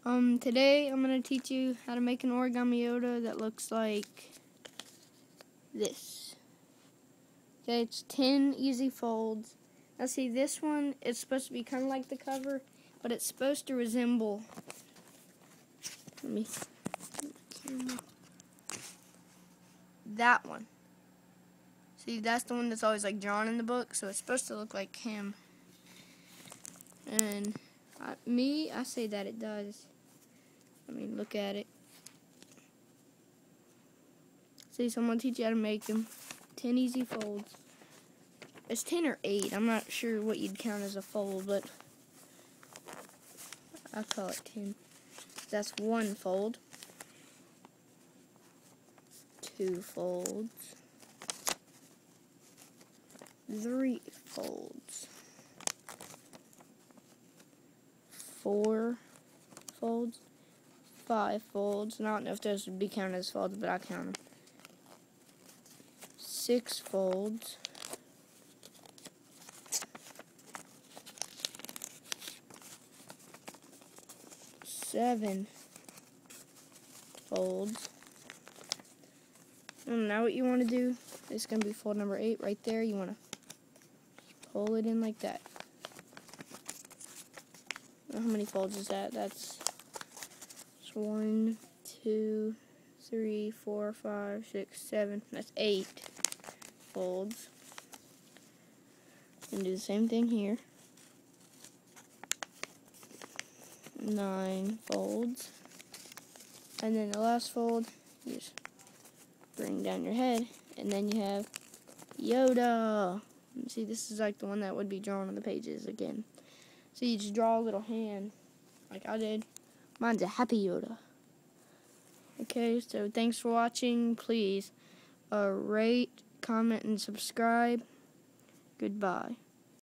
Today I'm going to teach you how to make an origami Yoda that looks like this. Okay, it's 10 easy folds. Now see, this one is supposed to be kind of like the cover, but it's supposed to resemble, that one. See, that's the one that's always like drawn in the book, so it's supposed to look like him. And I say that it does. I mean, look at it. See, so I'm going to teach you how to make them. 10 easy folds. It's 10 or 8. I'm not sure what you'd count as a fold, but I call it 10. That's 1 fold. 2 folds. 3 folds. 4 folds. 5 folds. And I don't know if those would be counted as folds, but I count them. 6 folds. 7 folds. And now what you want to do is going to be fold number 8 right there. You want to pull it in like that. Now how many folds is that? That's 1, 2, 3, 4, 5, 6, 7. That's 8 folds. And do the same thing here. 9 folds. And then the last fold, you just bring down your head, and then you have Yoda. See, this is like the one that would be drawn on the pages again. So you just draw a little hand, like I did. Mine's a happy Yoda. Okay, so thanks for watching. Please rate, comment, and subscribe. Goodbye.